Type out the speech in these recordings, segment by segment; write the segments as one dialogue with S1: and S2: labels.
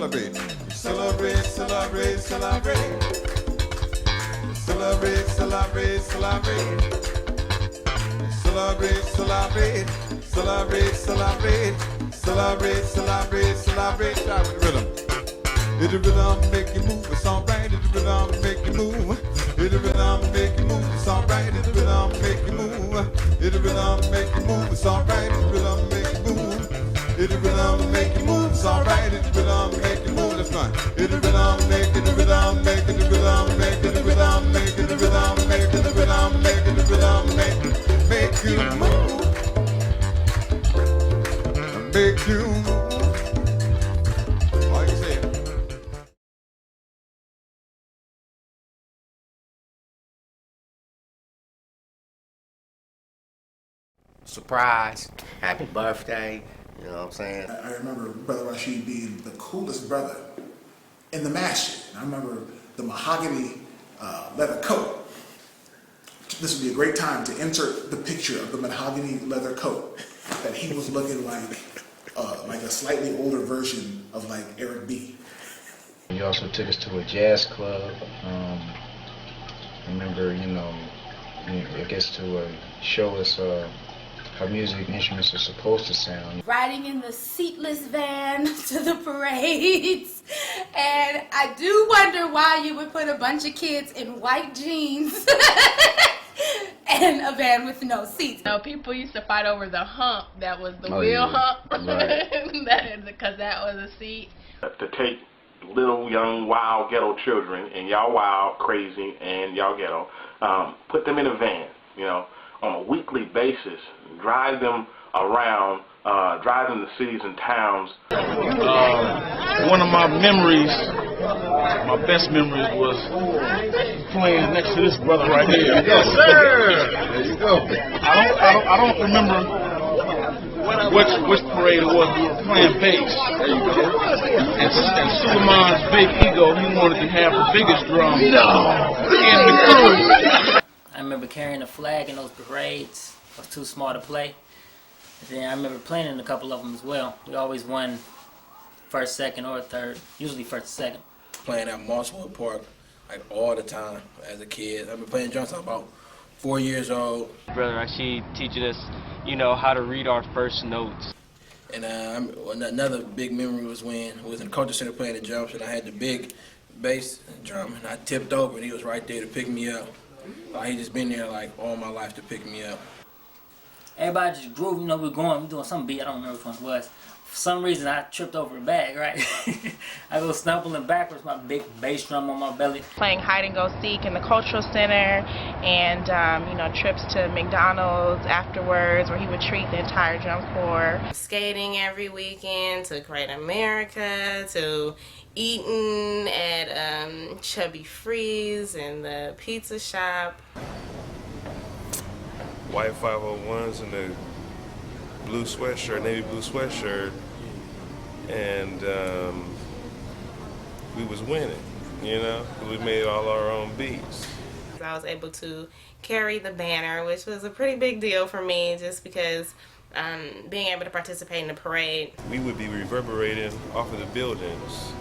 S1: celebrate. Celebrate, celebrate, celebrate. Celebrate, celebrate, celebrate. Celebrate, celebrate, celebrate, celebrate. Celebrate, celebrate, celebrate. Shout with the rhythm. It's the rhythm make you move, it's alright. It's the rhythm make you move. It's the rhythm make you move, it's alright. It's the rhythm make you move. It's the rhythm make you move, it's alright. It's the rhythm make you move. It's the rhythm make you move, it's alright. It's the rhythm make you move, that's fine. It's the rhythm make it, the rhythm make it, the rhythm make it, the rhythm make it, the rhythm make it, the rhythm make it, the rhythm make you move. Make you move. Like I said.
S2: Surprise, happy birthday, you know what I'm saying?
S3: I remember Brother Rasheed being the coolest brother in the masjid. I remember the mahogany leather coat. This would be a great time to insert the picture of the mahogany leather coat that he was looking like a slightly older version of like Eric B.
S4: He also took us to a jazz club. I remember, I guess to show us how music instruments are supposed to sound.
S5: Riding in the seatless van to the parades. And I do wonder why you would put a bunch of kids in white jeans and a van with no seats.
S6: People used to fight over the hump that was the wheel
S7: yeah.
S6: hump.
S7: Right.
S6: Because that was a seat.
S7: To take little, young, wild ghetto children, and y'all wild, crazy, and y'all ghetto, put them in a van, on a weekly basis, drive them around, drive them to cities and towns.
S8: One of my memories, my best memories was playing next to this brother right here.
S1: Yes, sir. There you go.
S8: I don't remember which parade it was. We were playing bass.
S1: There you go.
S8: And Suleiman's big ego, he wanted to have the biggest drum in the crew.
S9: I remember carrying a flag in those parades. I was too small to play. And then I remember playing in a couple of them as well. We always won first, second, or third. Usually first, second.
S10: Playing at Mosswood Park like all the time as a kid. I've been playing drums since about 4 years old.
S11: Brother Rasheed teaching us, how to read our first notes.
S10: And another big memory was when we was in the culture center playing the drums, and I had the big bass drum, and I tipped over, and he was right there to pick me up. He just been there like all my life to pick me up.
S9: Everybody just grooved, we're doing some beat, I don't remember which one it was. For some reason I tripped over a bag, right? I go stumbling backwards, my big bass drum on my belly.
S6: Playing hide and go seek in the cultural center, and trips to McDonald's afterwards where he would treat the entire drum corps.
S5: Skating every weekend to Great America, to eating at Chubby Freeze and the pizza shop.
S12: White 501s and the blue sweatshirt, navy blue sweatshirt, and we was winning, We made all our own beats.
S5: I was able to carry the banner, which was a pretty big deal for me just because being able to participate in the parade.
S12: We would be reverberating off of the buildings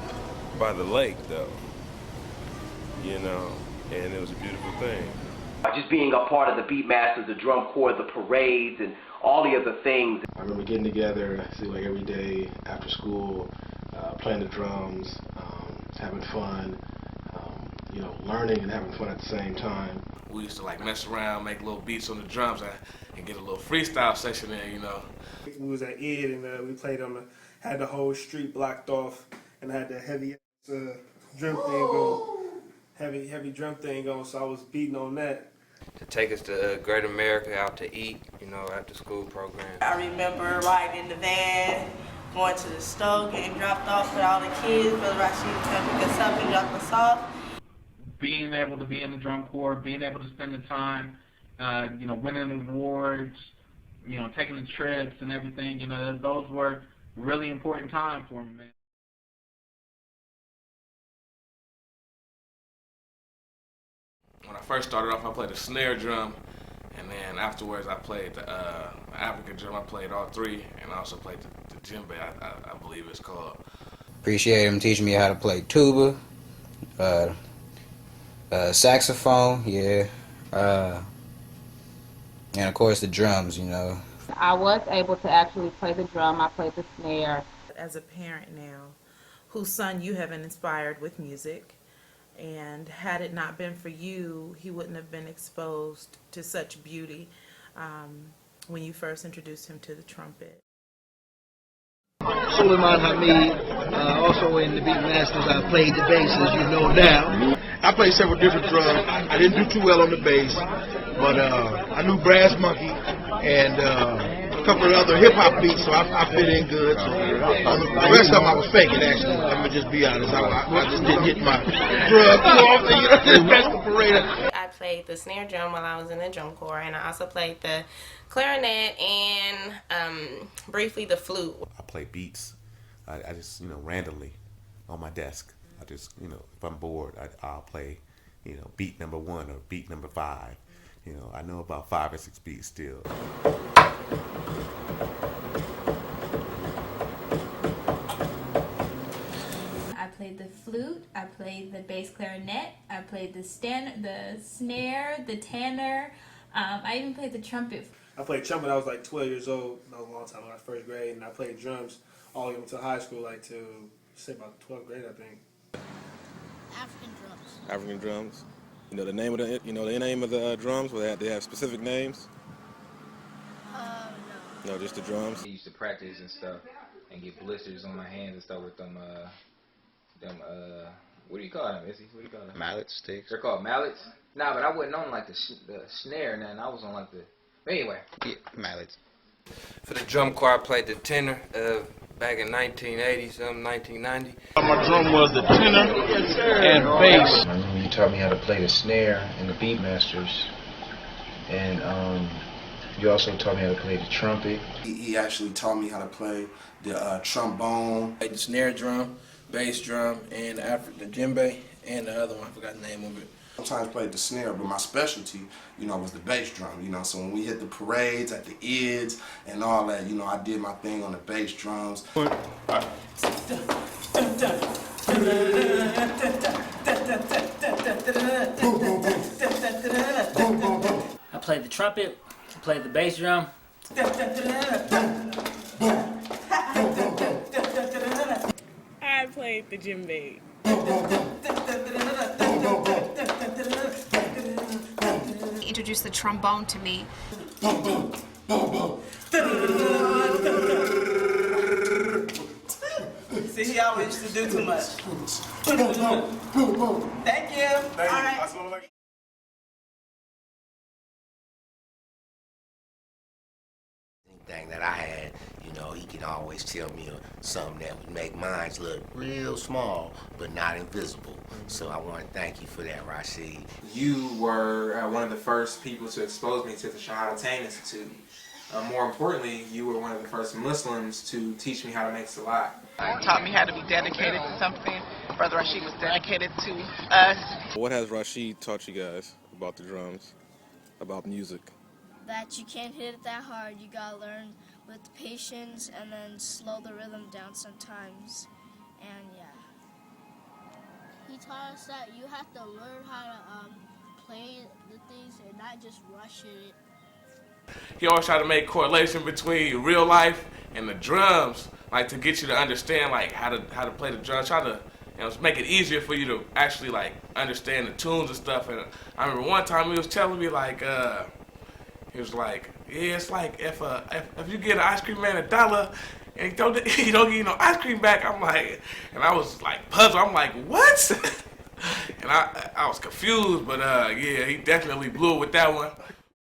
S12: by the lake, though, and it was a beautiful thing.
S2: Just being a part of the Beatmasters, the drum corps, the parades, and all the other things.
S4: I remember getting together, like every day after school, playing the drums, having fun, learning and having fun at the same time.
S10: We used to mess around, make little beats on the drums, and get a little freestyle session in,
S13: We was at Ed, and we played had the whole street blocked off, and I had that heavy drum thing going. Heavy drum thing going, so I was beating on that.
S11: To take us to Great America out to eat, after school program.
S5: I remember riding in the van, going to the store, getting dropped off with all the kids. Brother Rasheed would come pick us up and drop us off.
S14: Being able to be in the drum corps, being able to spend the time, winning awards, taking the trips and everything, those were really important times for me, man.
S10: When I first started off, I played the snare drum, and then afterwards I played the African drum. I played all three, and I also played the djembe, I believe it's called.
S4: appreciate him teaching me how to play tuba, saxophone, yeah, and of course the drums, you know.
S15: I was able to actually play the drum. I played the snare.
S16: As a parent now, whose son you have inspired with music, and had it not been for you, he wouldn't have been exposed to such beauty when you first introduced him to the trumpet.
S17: Suleiman Hamid, also in the Beatmasters. I played the bass, as you know now. I played several different drums. I didn't do too well on the bass, but I knew Brass Monkey and a couple of other hip-hop beats, so I fit in good. So, the rest of them I was faking, actually. Let me just be honest. I just didn't hit my drug too often, you know, that's the parade.
S18: I played the snare drum while I was in the drum corps, and I also played the clarinet and briefly the flute.
S19: I play beats. I just, randomly on my desk. I just, if I'm bored, I'll play, beat number 1 or beat number 5. I know about 5 or 6 beats still.
S5: I played the flute, I played the bass clarinet, I played the snare, the tenor, I even played the trumpet.
S13: I played trumpet when I was like 12 years old. That was a long time, when I was first grade, and I played drums all the way up until high school, like to say about 12th grade, I think.
S20: African drums.
S21: African drums. The name of the name of the drums. Where they have specific names. No, just the drums.
S22: I used to practice and stuff, and get blisters on my hands and stuff with them. What do you call them, Izzy? What do you call them?
S4: Mallet sticks.
S22: They're called mallets. Nah, but I wasn't on like the snare and then I was on like the. But anyway.
S4: Yeah, mallets.
S11: For the drum corps, I played the tenor back in 1980, something 1990.
S8: My drum was the tenor and bass.
S4: I remember you taught me how to play the snare in the Beatmasters, and you also taught me how to play the trumpet.
S23: He actually taught me how to play the trombone.
S10: I played the snare drum, bass drum, and the djembe, and the other one, I forgot the name of it.
S23: Sometimes played the snare, but my specialty, was the bass drum, So when we hit the parades at the IDs and all that, I did my thing on the bass drums.
S9: I played the trumpet, I played the bass drum.
S24: I played the djembe.
S5: He introduced the trombone to me.
S24: See, he always used to do too much. Thank you. All right.
S25: Thing that I had, he can always tell me something that would make mine look real small, but not invisible. So I want to thank you for that, Rasheed.
S26: You were one of the first people to expose me to the Shahadatain Institute. More importantly, you were one of the first Muslims to teach me how to make salat.
S24: Taught me how to be dedicated to something. Brother Rasheed was dedicated to us.
S21: What has Rasheed taught you guys about the drums, about music?
S20: That you can't hit it that hard. You gotta learn with patience and then slow the rhythm down sometimes. And yeah. He taught us that you have to learn how to play the things and not just rush it.
S7: He always tried to make correlation between real life and the drums, like to get you to understand like how to play the drums, try to make it easier for you to actually like understand the tunes and stuff. And I remember one time he was telling me like he was like, yeah, it's like if you get an ice cream man $1 and he don't give you no ice cream back, I'm like, and I was like puzzled. I'm like, what? And I was confused, but yeah, he definitely blew it with that one.